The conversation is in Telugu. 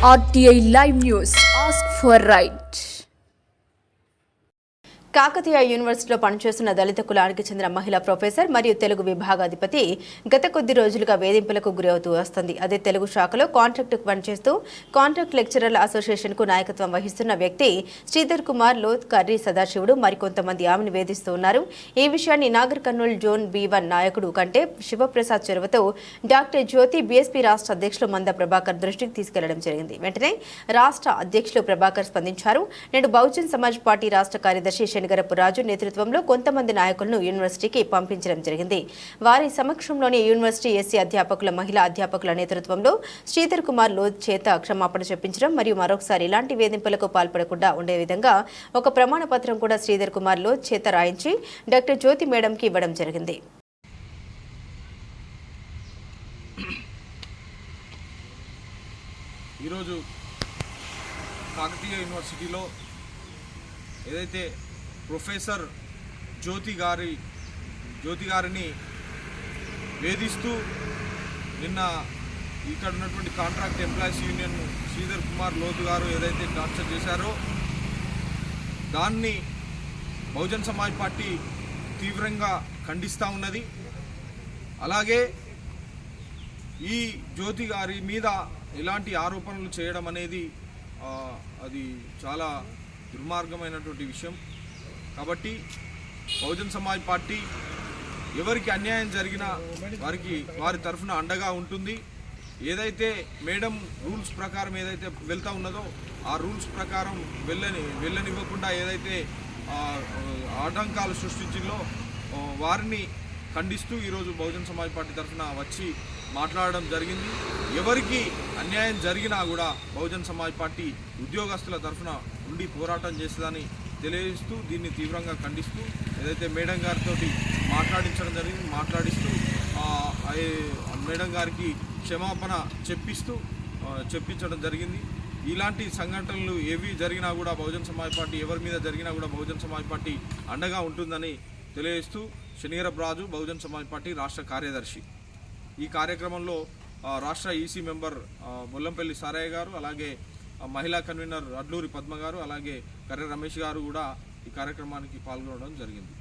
RTI Live News. Ask for right. Kakatiya యూనివర్సిటీలో పనిచేస్తున్న దళిత కులానికి చెందిన మహిళా ప్రొఫెసర్ మరియు తెలుగు విభాగాధిపతి గత కొద్ది రోజులుగా వేధింపులకు గురవుతూ వస్తుంది. అదే తెలుగు శాఖలో కాంట్రాక్టుకు పనిచేస్తూ కాంట్రాక్ట్ లెక్చరర్ల అసోసియేషన్కు నాయకత్వం వహిస్తున్న వ్యక్తి శ్రీధర్ కుమార్ లోత్ కర్రీ సదాశివుడు మరికొంతమంది ఆమెను వేధిస్తూ ఉన్నారు. ఈ విషయాన్ని నాగర్ కర్నూలు జోన్ B1 నాయకుడు కంటే శివప్రసాద్ చొరవతో డాక్టర్ జ్యోతి బీఎస్పీ రాష్ట్ర అధ్యక్షులు మంద ప్రభాకర్ దృష్టికి తీసుకెళ్లడం జరిగింది. వెంటనే రాష్ట్ర అధ్యక్షులు ప్రభాకర్ స్పందించారు. నేడు బహుజన్ సమాజ్ పార్టీ రాష్ట్ర కార్యదర్శి శనిగరపు రాజు నేతృత్వంలో కొంతమంది నాయకులను యూనివర్సిటీకి పంపించడం జరిగింది. వారి సమక్షంలోని యూనివర్సిటీ ఎస్సీ అధ్యాపకుల మహిళా అధ్యాపకుల నేతృత్వంలో శ్రీధర్ కుమార్ లోత్ చేత క్షమాపణ చెప్పించడం మరియు మరొకసారి ఇలాంటి వేధింపులకు పాల్పడకుండా ఉండే విధంగా ఒక ప్రమాణ పత్రం కూడా శ్రీధర్ కుమార్ లోత్ చేత రాయించి డాక్టర్ జ్యోతి మేడంకి ఇవ్వడం జరిగింది. ఈరోజు కాకతీయ యూనివర్సిటీలో ఏదైతే ప్రొఫెసర్ జ్యోతి గారిని వేధిస్తూ నిన్న ఇక్కడ ఉన్నటువంటి contract employees union Sridhar Kumar లోతు గారు ఏదైతే టార్చర్ చేశారో దాన్ని బహుజన్ సమాజ్ పార్టీ తీవ్రంగా ఖండిస్తూ ఉన్నది. అలాగే ఈ జ్యోతి గారి మీద ఇలాంటి ఆరోపణలు చేయడం అనేది అది చాలా దుర్మార్గమైనటువంటి విషయం. కాబట్టి బహుజన్ సమాజ్ పార్టీ ఎవరికి అన్యాయం జరిగినా వారి తరఫున అండగా ఉంటుంది. ఏదైతే మేడం రూల్స్ ప్రకారం ఏదైతే వెళ్తూ ఉన్నదో ఆ రూల్స్ ప్రకారం వెళ్ళనివ్వకుండా ఏదైతే ఆటంకాలు సృష్టించిందో వారిని ఖండిస్తూ ఈరోజు బహుజన్ సమాజ్ పార్టీ తరఫున వచ్చి మాట్లాడడం జరిగింది. ఎవరికి అన్యాయం జరిగినా కూడా బహుజన్ సమాజ్ పార్టీ ఉద్యోగస్తుల తరఫున ఉండి పోరాటం చేస్తుందని తెలియజేస్తూ దీన్ని తీవ్రంగా ఖండిస్తూ ఏదైతే మేడం గారితో మాట్లాడించడం జరిగింది మాట్లాడిస్తూ మేడం గారికి క్షమాపణ చెప్పించడం జరిగింది. ఇలాంటి సంఘటనలు ఏవి జరిగినా కూడా బహుజన్ సమాజ్ పార్టీ ఎవరి మీద జరిగినా కూడా బహుజన్ సమాజ్ పార్టీ అండగా ఉంటుందని తెలియజేస్తూ శనిగరపు రాజు బహుజన్ సమాజ్ పార్టీ రాష్ట్ర కార్యదర్శి. ఈ కార్యక్రమంలో రాష్ట్ర ఈసీ మెంబర్ ముల్లంపల్లి సారయ్య గారు, అలాగే మహిళా కన్వీనర్ అడ్లూరి పద్మ గారు, అలాగే కర్రె రమేష్ గారు కూడా ఈ కార్యక్రమానికి పాల్గొనడం జరిగింది.